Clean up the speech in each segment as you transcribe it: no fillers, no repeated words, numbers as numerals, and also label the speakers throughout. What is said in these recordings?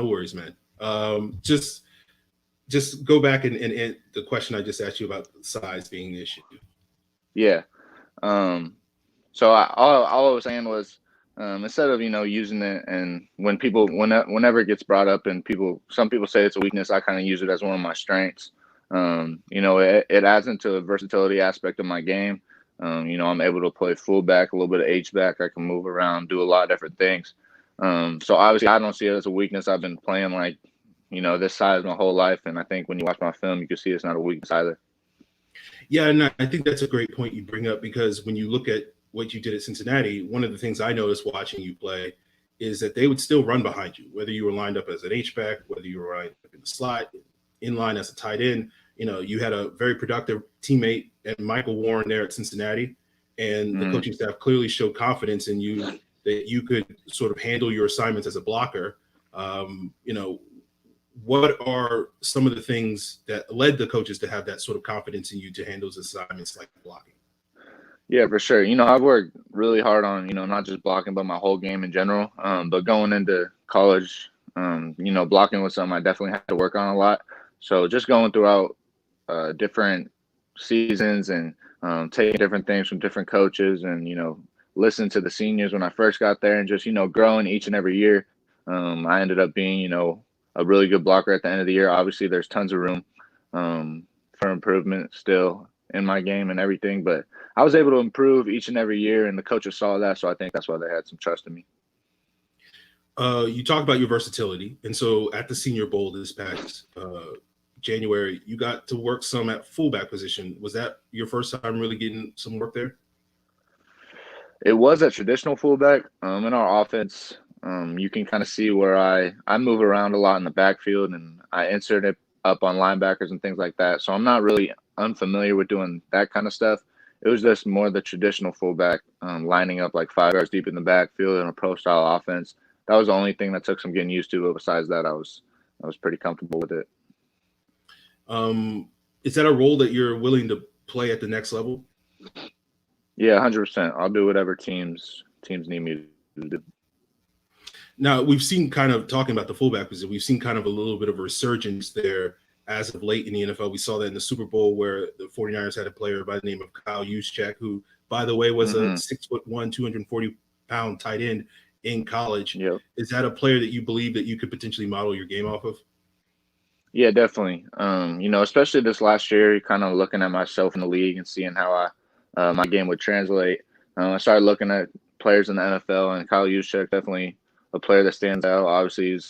Speaker 1: No worries, man. Just go back and the question I just asked you about size being the issue.
Speaker 2: Yeah. Um, so all I was saying was, instead of using it, and whenever it gets brought up, and some people say it's a weakness, I kind of use it as one of my strengths. It adds into the versatility aspect of my game. I'm able to play fullback, a little bit of H back. I can move around, do a lot of different things. So obviously, I don't see it as a weakness. I've been playing like this size my whole life, and I think when you watch my film, you can see it's not a weakness either.
Speaker 1: Yeah, and I think that's a great point you bring up, because when you look at what you did at Cincinnati, one of the things I noticed watching you play is that they would still run behind you, whether you were lined up as an H-back, whether you were lined up in the slot, in line as a tight end. You had a very productive teammate and Michael Warren there at Cincinnati, and the coaching staff clearly showed confidence in you that you could sort of handle your assignments as a blocker. What are some of the things that led the coaches to have that sort of confidence in you to handle those assignments like blocking?
Speaker 2: Yeah, for sure. I've worked really hard on, not just blocking, but my whole game in general. But going into college, blocking was something I definitely had to work on a lot. So just going throughout different seasons, and taking different things from different coaches, and, listening to the seniors when I first got there, and just, growing each and every year. I ended up being, a really good blocker at the end of the year. Obviously, there's tons of room for improvement still in my game and everything, but I was able to improve each and every year, and the coaches saw that, so I think that's why they had some trust in me.
Speaker 1: You talk about your versatility, and so at the Senior Bowl this past January, you got to work some at fullback position. Was that your first time really getting some work there?
Speaker 2: It was a traditional fullback. In our offense, you can kind of see where I move around a lot in the backfield, and I insert it up on linebackers and things like that. So I'm not really unfamiliar with doing that kind of stuff. It was just more the traditional fullback, lining up like 5 yards deep in the backfield in a pro style offense. That was the only thing that took some getting used to. But besides that, I was pretty comfortable with it.
Speaker 1: Is that a role that you're willing to play at the next level?
Speaker 2: Yeah, 100%. I'll do whatever teams need me to do.
Speaker 1: Now, we've seen, kind of talking about the fullback position, we've seen kind of a little bit of a resurgence there as of late in the NFL. We saw that in the Super Bowl, where the 49ers had a player by the name of Kyle Juszczyk, who, by the way, was a 6'1", 240-pound tight end in college.
Speaker 2: Yep.
Speaker 1: Is that a player that you believe that you could potentially model your game off of?
Speaker 2: Yeah, definitely. Especially this last year, kind of looking at myself in the league and seeing how my game would translate. I started looking at players in the NFL, and Kyle Juszczyk, definitely a player that stands out. Obviously,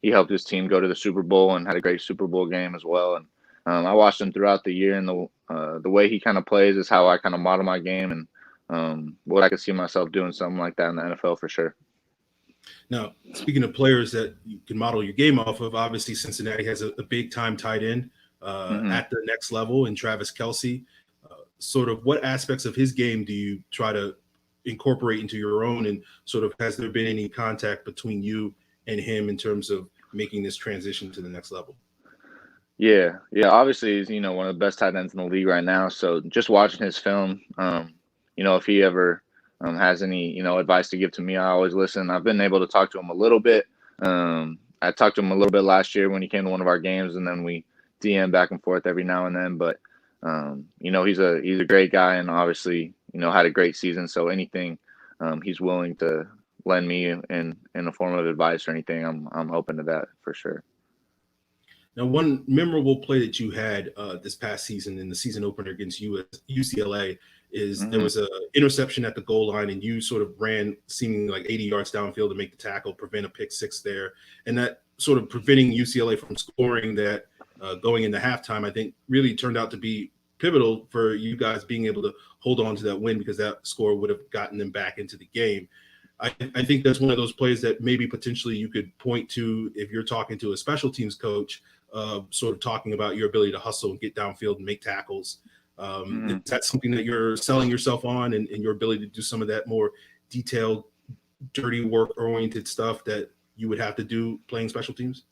Speaker 2: he helped his team go to the Super Bowl and had a great Super Bowl game as well. And I watched him throughout the year, and the way he kind of plays is how I kind of model my game, and what I could see myself doing something like that in the NFL for sure.
Speaker 1: Now, speaking of players that you can model your game off of, obviously Cincinnati has a big-time tight end at the next level in Travis Kelce. Sort of what aspects of his game do you try to incorporate into your own, and sort of has there been any contact between you and him in terms of making this transition to the next level?
Speaker 2: Yeah. Obviously, he's one of the best tight ends in the league right now. So just watching his film, if he ever has any advice to give to me, I always listen. I've been able to talk to him a little bit. I talked to him a little bit last year when he came to one of our games, and then we DM back and forth every now and then. But he's a great guy, and obviously had a great season. So anything he's willing to lend me in a form of advice or anything, I'm open to that for sure.
Speaker 1: Now, one memorable play that you had this past season in the season opener against UCLA is there was an interception at the goal line, and you sort of ran seemingly like 80 yards downfield to make the tackle, prevent a pick six there. And that sort of preventing UCLA from scoring that going into halftime, I think really turned out to be pivotal for you guys being able to hold on to that win, because that score would have gotten them back into the game. I think that's one of those plays that maybe potentially you could point to if you're talking to a special teams coach, sort of talking about your ability to hustle and get downfield and make tackles. Is that something that you're selling yourself on, and your ability to do some of that more detailed, dirty work-oriented stuff that you would have to do playing special teams?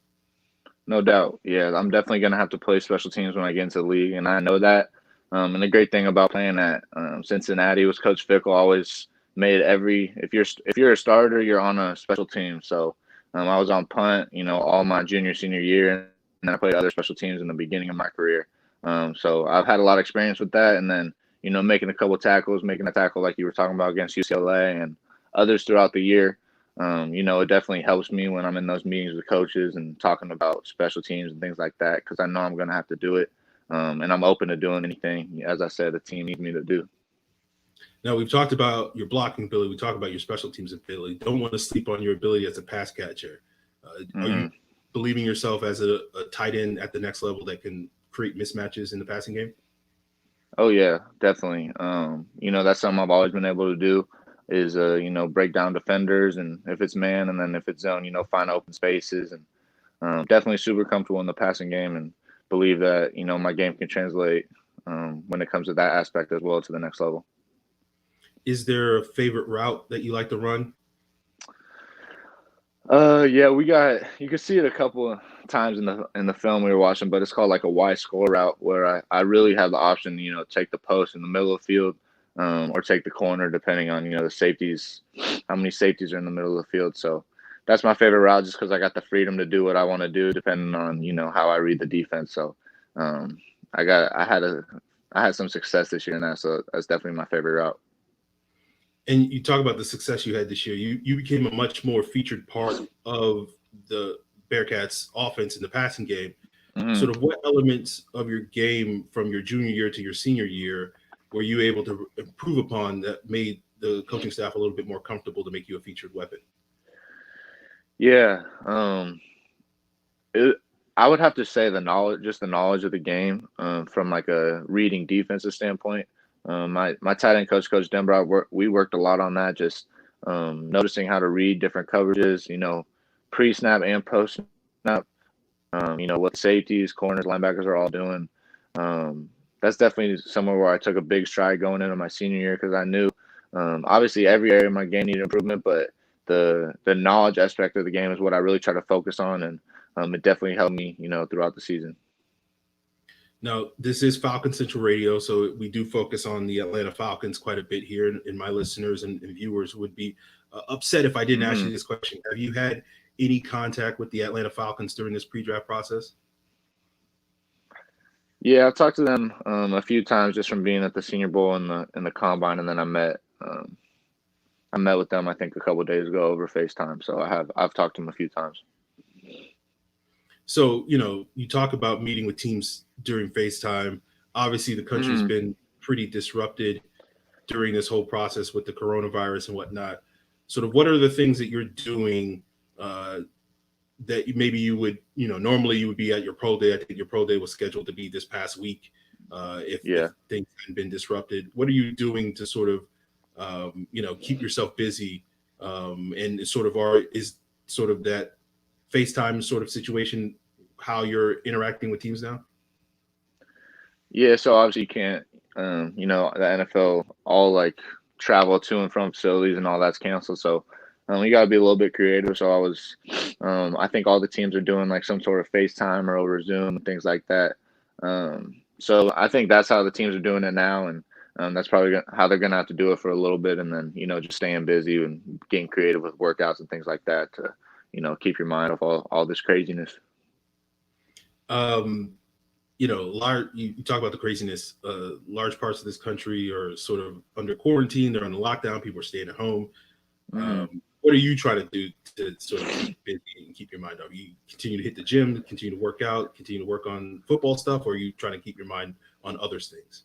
Speaker 2: No doubt. Yeah, I'm definitely going to have to play special teams when I get into the league, and I know that. And the great thing about playing at Cincinnati was Coach Fickle always made if you're a starter, you're on a special team. So I was on punt, all my junior, senior year, and then I played other special teams in the beginning of my career. So I've had a lot of experience with that, and then making a couple tackles, making a tackle like you were talking about against UCLA and others throughout the year. It definitely helps me when I'm in those meetings with coaches and talking about special teams and things like that, because I know I'm going to have to do it. And I'm open to doing anything, as I said, the team needs me to do.
Speaker 1: Now, we've talked about your blocking ability. We talked about your special teams ability. Don't want to sleep on your ability as a pass catcher. Are you believing yourself as a tight end at the next level that can create mismatches in the passing game?
Speaker 2: Oh, yeah, definitely. That's something I've always been able to do is, break down defenders, and if it's man, and then if it's zone, find open spaces, and definitely super comfortable in the passing game, and believe that, my game can translate when it comes to that aspect as well to the next level.
Speaker 1: Is there a favorite route that you like to run?
Speaker 2: Yeah, you can see it a couple of times in the film we were watching, but it's called like a wide score route where I really have the option, take the post in the middle of the field, or take the corner depending on, the safeties, how many safeties are in the middle of the field. So that's my favorite route just because I got the freedom to do what I want to do depending on, how I read the defense. So um, I had some success this year in that, so that's definitely my favorite route.
Speaker 1: And you talk about the success you had this year. You became a much more featured part of the Bearcats offense in the passing game.
Speaker 2: Mhm.
Speaker 1: Sort of what elements of your game from your junior year to your senior year were you able to improve upon that made the coaching staff a little bit more comfortable to make you a featured weapon?
Speaker 2: Yeah. It, I would have to say the knowledge of the game, from like a reading defensive standpoint. My tight end coach, Coach Denbrock, we worked a lot on that, just noticing how to read different coverages, pre snap and post snap. What safeties, corners, linebackers are all doing. That's definitely somewhere where I took a big stride going into my senior year because I knew, obviously every area of my game needed improvement, but the knowledge aspect of the game is what I really try to focus on, and it definitely helped me, throughout the season.
Speaker 1: Now, this is Falcon Central Radio, so we do focus on the Atlanta Falcons quite a bit here, and my listeners and viewers would be upset if I didn't ask
Speaker 2: Hmm.
Speaker 1: you this question. Have you had any contact with the Atlanta Falcons during this pre-draft process?
Speaker 2: Yeah, I've talked to them a few times just from being at the Senior Bowl and the combine, and then I met with them I think a couple of days ago over FaceTime. So I've talked to them a few times.
Speaker 1: So, you talk about meeting with teams during FaceTime. Obviously, the country's
Speaker 2: Hmm.
Speaker 1: been pretty disrupted during this whole process with the coronavirus and whatnot. Sort of what are the things that you're doing uh, that maybe you would, normally you would be at your pro day. I think your pro day was scheduled to be this past week. If
Speaker 2: Yeah.
Speaker 1: things hadn't been disrupted, what are you doing to sort of, keep yourself busy? And is sort of that FaceTime sort of situation how you're interacting with teams now?
Speaker 2: Yeah, so obviously you can't, the NFL, all like travel to and from facilities and all that's canceled. So you got to be a little bit creative. So I think all the teams are doing like some sort of FaceTime or over Zoom and things like that. So I think that's how the teams are doing it now. And that's probably how they're going to have to do it for a little bit. And then, just staying busy and getting creative with workouts and things like that to, keep your mind off all this craziness.
Speaker 1: Um, you talk about the craziness. Large parts of this country are sort of under quarantine. They're under lockdown. People are staying at home.
Speaker 2: Hmm.
Speaker 1: What are you trying to do to sort of keep busy and keep your mind up? You continue to hit the gym, continue to work out, continue to work on football stuff, or are you trying to keep your mind on other things?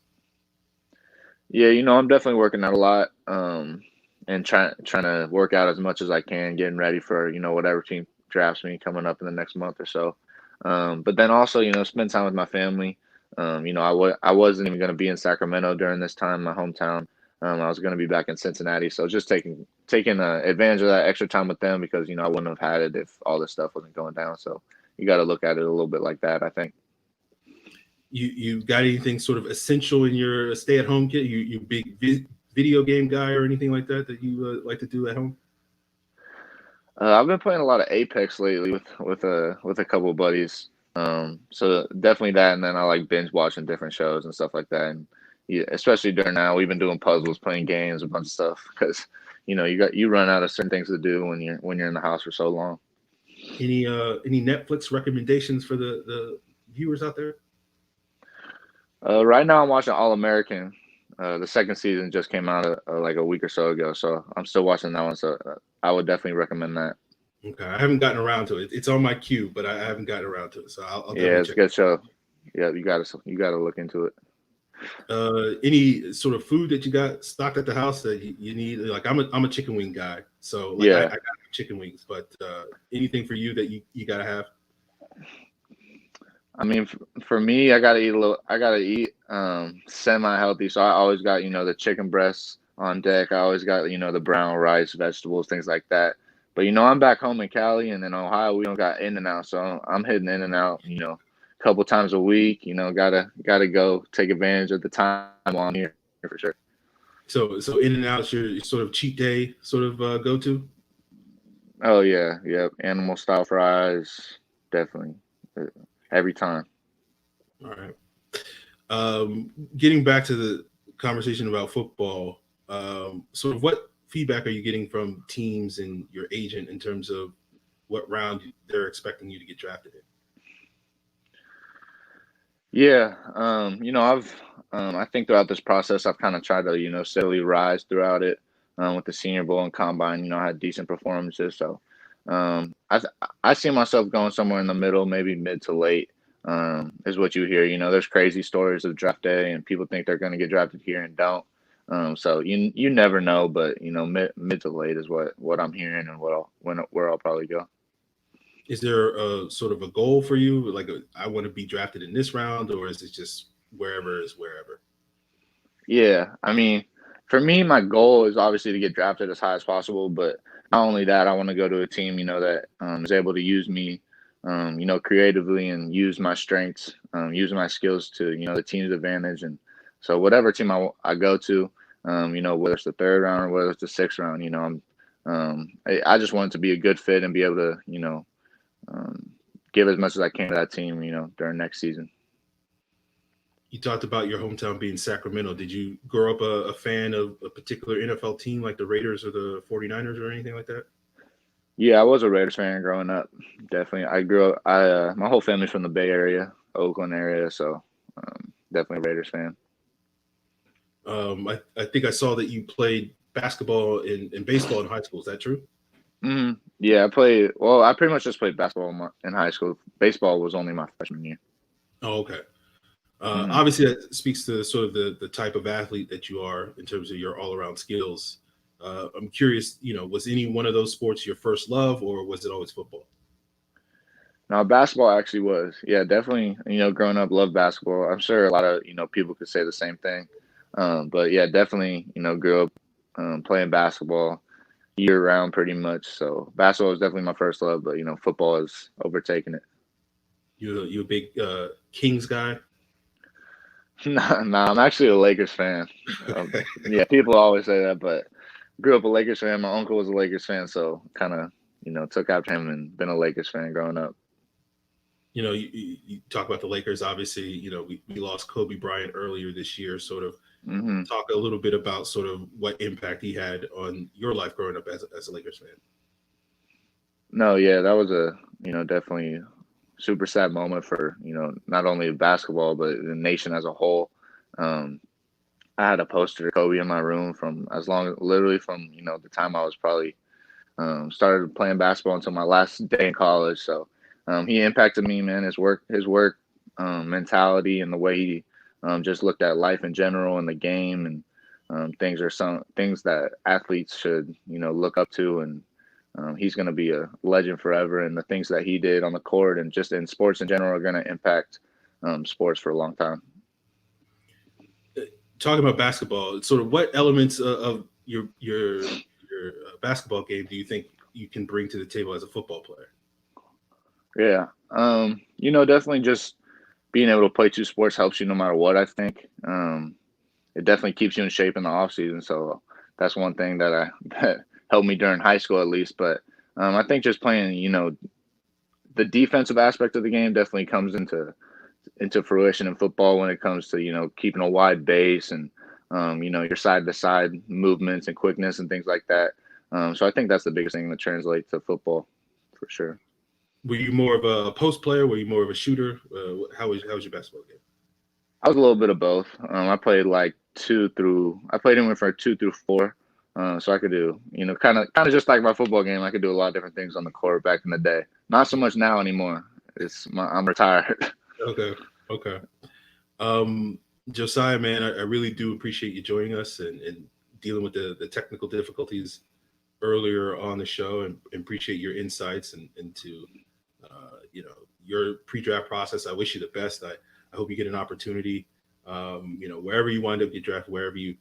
Speaker 2: Yeah, I'm definitely working out a lot, and trying to work out as much as I can, getting ready for whatever team drafts me coming up in the next month or so. But then also spend time with my family. I wasn't even going to be in Sacramento during this time, my hometown. I was going to be back in Cincinnati, so just taking advantage of that extra time with them because I wouldn't have had it if all this stuff wasn't going down. So you got to look at it a little bit like that, I think.
Speaker 1: You got anything sort of essential in your stay at home kit? You big video game guy or anything like that you like to do at home?
Speaker 2: I've been playing a lot of Apex lately with a couple of buddies. So definitely that, and then I like binge watching different shows and stuff like that. And yeah, especially during now, we've been doing puzzles, playing games, a bunch of stuff because you run out of certain things to do when you're in the house for so long.
Speaker 1: Any Netflix recommendations for the viewers out there?
Speaker 2: Right now I'm watching All American. The second season just came out like a week or so ago, so I'm still watching that one. So I would definitely recommend that.
Speaker 1: Okay, I haven't gotten around to it. It's on my queue, but I haven't gotten around to it. So I'll
Speaker 2: Yeah,
Speaker 1: definitely
Speaker 2: it's a
Speaker 1: check.
Speaker 2: good show. Yeah, you gotta look into it.
Speaker 1: Any sort of food that you got stocked at the house that you need? Like I'm a chicken wing guy, so like I
Speaker 2: Yeah,
Speaker 1: got chicken wings, but anything for you that you gotta have?
Speaker 2: I mean, for me, I gotta eat a little. I gotta eat semi-healthy, so I always got the chicken breasts on deck. I always got the brown rice, vegetables, things like that. But I'm back home in Cali, and in Ohio we don't got In and Out, so I'm hitting In and Out, a couple times a week. Gotta go take advantage of the time while I'm here for sure.
Speaker 1: So In and Out's your sort of cheat day sort of go to.
Speaker 2: Oh yeah, yep. Animal style fries, definitely uh, every time.
Speaker 1: All right. Getting back to the conversation about football, sort of what feedback are you getting from teams and your agent in terms of what round they're expecting you to get drafted in?
Speaker 2: Yeah, I think throughout this process, I've kind of tried to, steadily rise throughout it. With the Senior Bowl and Combine, I had decent performances. So, I see myself going somewhere in the middle, maybe mid to late, is what you hear. There's crazy stories of draft day, and people think they're going to get drafted here and don't. So you never know, but mid to late is what I'm hearing and where I'll probably go.
Speaker 1: Is there a sort of a goal for you? Like, I want to be drafted in this round, or is it just wherever is wherever?
Speaker 2: Yeah, I mean, for me, my goal is obviously to get drafted as high as possible. But not only that, I want to go to a team, that is able to use me, creatively and use my strengths, use my skills to, the team's advantage. And so, whatever team I go to, whether it's the third round or whether it's the sixth round, I just want it to be a good fit and be able to, um, give as much as I can to that team, during next season.
Speaker 1: You talked about your hometown being Sacramento. Did you grow up a fan of a particular NFL team like the Raiders or the 49ers or anything like that?
Speaker 2: Yeah, I was a Raiders fan growing up. Definitely, I grew up. My whole family's from the Bay Area, Oakland area, so definitely a Raiders fan.
Speaker 1: I think I saw that you played basketball and baseball in high school. Is that true?
Speaker 2: Yeah, I played. Well, I pretty much just played basketball in high school. Baseball was only my freshman year.
Speaker 1: Oh, okay.
Speaker 2: hmm
Speaker 1: Obviously, that speaks to sort of the type of athlete that you are in terms of your all around skills. I'm curious, was any one of those sports your first love, or was it always football?
Speaker 2: Now, basketball actually was. Yeah, definitely. Growing up, loved basketball. I'm sure a lot of people could say the same thing. But yeah, definitely. Grew up playing basketball year round, pretty much. So basketball was definitely my first love, but football has overtaken it.
Speaker 1: You a big Kings guy?
Speaker 2: Nah, I'm actually a Lakers fan.
Speaker 1: Okay.
Speaker 2: Yeah, people always say that, but grew up a Lakers fan. My uncle was a Lakers fan, so kind of, took after him and been a Lakers fan growing up.
Speaker 1: You talk about the Lakers. Obviously, we lost Kobe Bryant earlier this year. Sort of
Speaker 2: hmm
Speaker 1: talk a little bit about sort of what impact he had on your life growing up as a Lakers fan.
Speaker 2: No, yeah, that was definitely super sad moment for, not only basketball, but the nation as a whole. Um, I had a poster of Kobe in my room from literally from, the time I was probably started playing basketball until my last day in college. So he impacted me, man. His work mentality, and the way he just looked at life in general and the game, and things are some things that athletes should look up to. And he's going to be a legend forever. And the things that he did on the court and just in sports in general are going to impact sports for a long time.
Speaker 1: Talking about basketball, sort of what elements of basketball game do you think you can bring to the table as a football player?
Speaker 2: Yeah, definitely just being able to play two sports helps you no matter what. I think it definitely keeps you in shape in the off season. So that's one thing that helped me during high school at least. But I think just playing, the defensive aspect of the game definitely comes into fruition in football when it comes to keeping a wide base and your side to side movements and quickness and things like that. So I think that's the biggest thing that translates to football for sure.
Speaker 1: Were you more of a post player? Were you more of a shooter? How was your basketball game?
Speaker 2: I was a little bit of both. I played like I played anywhere from 2 through 4. So I could do, kind of just like my football game. I could do a lot of different things on the court back in the day. Not so much now anymore. I'm retired.
Speaker 1: Okay, okay. Um, Josiah, man, I really do appreciate you joining us and dealing with the technical difficulties earlier on the show, and appreciate your insights and into your pre-draft process. I wish you the best. I hope you get an opportunity, wherever you wind up get drafted, wherever you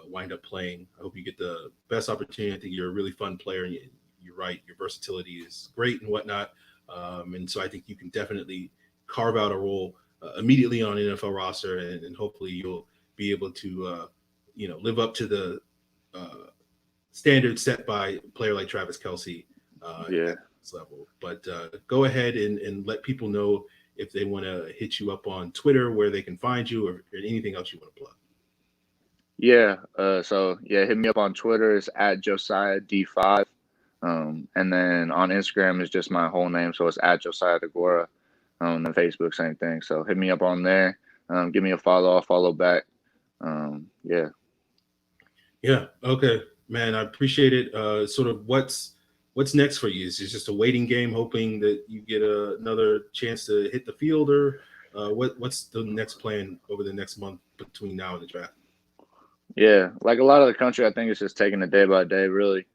Speaker 1: wind up playing. I hope you get the best opportunity. I think you're a really fun player, and you're right. Your versatility is great and whatnot. And so I think you can definitely carve out a role immediately on an NFL roster, and hopefully you'll be able to, live up to the standards set by a player like Travis Kelce
Speaker 2: Yeah.
Speaker 1: at this level. But go ahead and let people know if they want to hit you up on Twitter, where they can find you, or anything else you want to plug.
Speaker 2: Yeah. Hit me up on Twitter. It's at Josiah D5. And then on Instagram is just my whole name. So it's at Josiah Deguara. And Facebook, same thing. So hit me up on there. Give me a follow. I'll follow back. Yeah.
Speaker 1: Yeah. Okay, man. I appreciate it. Sort of what's next for you? Is it just a waiting game, hoping that you get another chance to hit the field, or what's the next plan over the next month between now and the draft?
Speaker 2: Yeah. Like a lot of the country, I think it's just taking it day by day, really.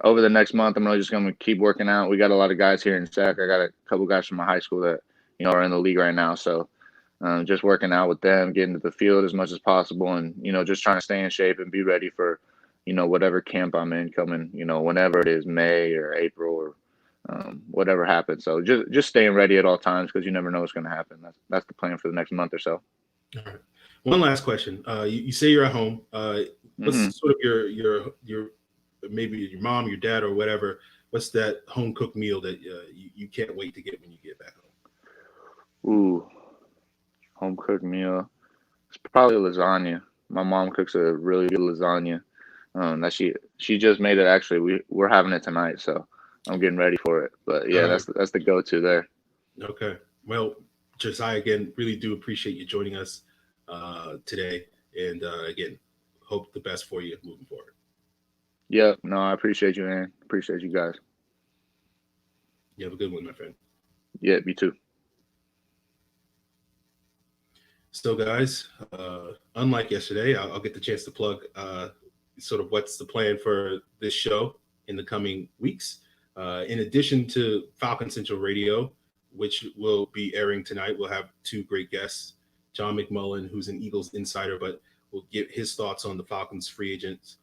Speaker 2: Over the next month, I'm really just going to keep working out. We got a lot of guys here in Sac. I got a couple guys from my high school that, are in the league right now. So just working out with them, getting to the field as much as possible, and, just trying to stay in shape and be ready for, whatever camp I'm in coming, whenever it is, May or April or whatever happens. So just staying ready at all times, because you never know what's going to happen. That's the plan for the next month or so.
Speaker 1: All right. One last question. You say you're at home. What's sort of your maybe your mom, your dad, or whatever? What's that home cooked meal that you can't wait to get when you get back home?
Speaker 2: Ooh, home cooked meal. It's probably lasagna. My mom cooks a really good lasagna. That she just made it. Actually, we're having it tonight, so I'm getting ready for it. But yeah, that's the go-to there.
Speaker 1: Okay. Well, Josiah, again, really do appreciate you joining us today, and again, hope the best for you moving forward.
Speaker 2: Yeah, no, I appreciate you, man. Appreciate you guys.
Speaker 1: You have a good one, my friend.
Speaker 2: Yeah, me too.
Speaker 1: So, guys, unlike yesterday, I'll get the chance to plug sort of what's the plan for this show in the coming weeks. In addition to Falcon Central Radio, which will be airing tonight, we'll have two great guests. John McMullen, who's an Eagles insider, but will give his thoughts on the Falcons free agents,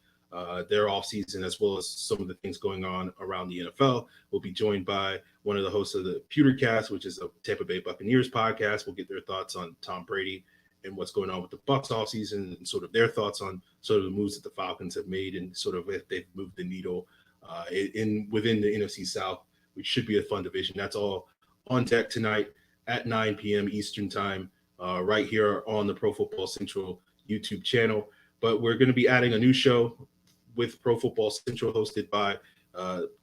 Speaker 1: their offseason, as well as some of the things going on around the NFL. We'll be joined by one of the hosts of the Pewtercast, which is a Tampa Bay Buccaneers podcast. We'll get their thoughts on Tom Brady and what's going on with the Bucs offseason, and sort of their thoughts on sort of the moves that the Falcons have made, and sort of if they've moved the needle within the NFC South, which should be a fun division. That's all on deck tonight at 9 p.m. Eastern time, right here on the Pro Football Central YouTube channel. But we're going to be adding a new show with Pro Football Central, hosted by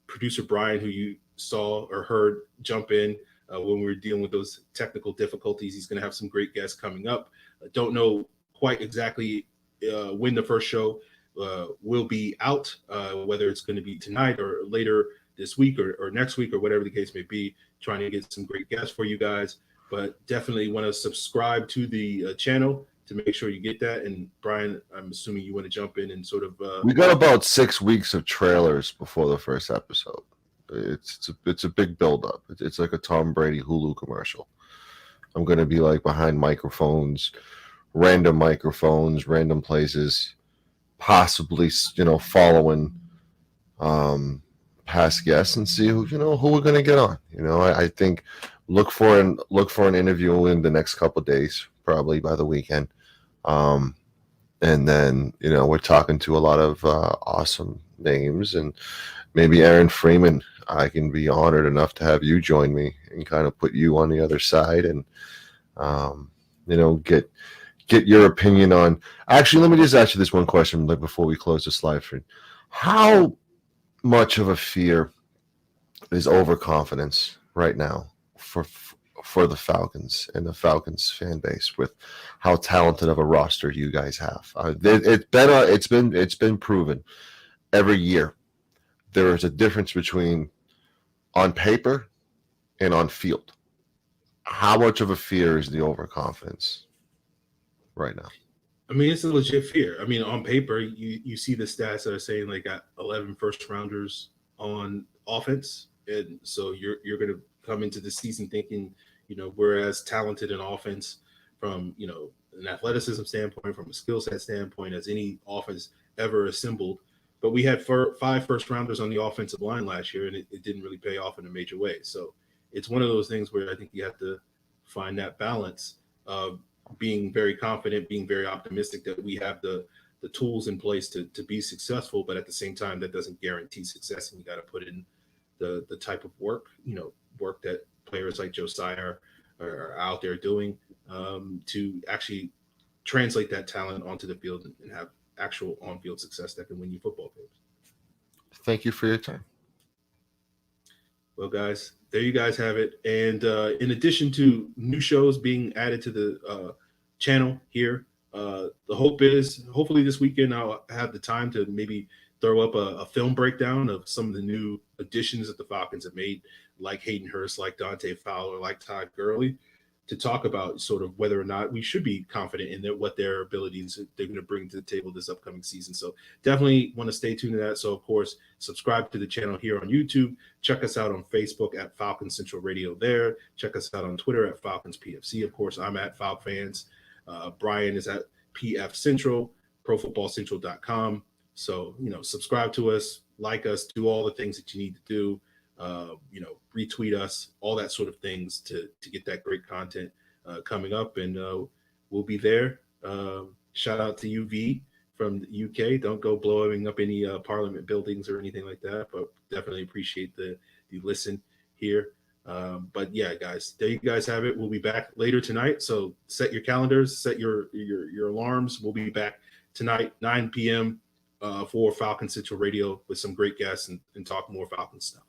Speaker 1: producer Brian, who you saw or heard jump in when we were dealing with those technical difficulties. He's going to have some great guests coming up. Don't know quite exactly when the first show will be out, whether it's going to be tonight or later this week or next week or whatever the case may be. Trying to get some great guests for you guys, but definitely want to subscribe to the channel to make sure you get that. And Brian, I'm assuming you want to jump in and sort of.
Speaker 3: We got about 6 weeks of trailers before the first episode. It's a big buildup. It's like a Tom Brady Hulu commercial. I'm going to be like behind microphones, random places, possibly following past guests and see who we're going to get on. I think look for an interview in the next couple of days, probably by the weekend. And then, we're talking to a lot of awesome names, and maybe Aaron Freeman. I can be honored enough to have you join me and kind of put you on the other side and, get your opinion on. Actually, let me just ask you this one question before we close this live stream. How much of a fear is overconfidence right now for the Falcons and the Falcons fan base with how talented of a roster you guys have. It's been proven every year. There is a difference between on paper and on field. How much of a fear is the overconfidence right now?
Speaker 1: I mean, it's a legit fear. I mean, on paper, you see the stats that are saying like got 11 first rounders on offense, and so you're going to come into the season thinking, we're as talented in offense from an athleticism standpoint, from a skill set standpoint, as any offense ever assembled. But we had 5 first rounders on the offensive line last year, and it didn't really pay off in a major way. So it's one of those things where I think you have to find that balance of being very confident, being very optimistic that we have the tools in place to be successful, but at the same time, that doesn't guarantee success, and you got to put in the type of work, work that players like Josiah are out there doing to actually translate that talent onto the field and have actual on-field success that can win you football games.
Speaker 3: Thank you for your time.
Speaker 1: Well, guys, there you guys have it. And in addition to new shows being added to the channel here, the hope is hopefully this weekend I'll have the time to maybe throw up a film breakdown of some of the new additions that the Falcons have made, like Hayden Hurst, like Dante Fowler, like Todd Gurley, to talk about sort of whether or not we should be confident in what their abilities they're going to bring to the table this upcoming season. So definitely want to stay tuned to that. So, of course, subscribe to the channel here on YouTube. Check us out on Facebook at Falcons Central Radio there. Check us out on Twitter at Falcons PFC. Of course, I'm at FalcFans. Brian is at PF Central, ProFootballCentral.com. So, subscribe to us, like us, do all the things that you need to do. Retweet us, all that sort of things to get that great content coming up, and we'll be there. Shout out to UV from the UK. Don't go blowing up any Parliament buildings or anything like that, but definitely appreciate the listen here. But yeah, guys, there you guys have it. We'll be back later tonight, so set your calendars, set your alarms. We'll be back tonight, 9 p.m. For Falcon Central Radio with some great guests and talk more Falcon stuff.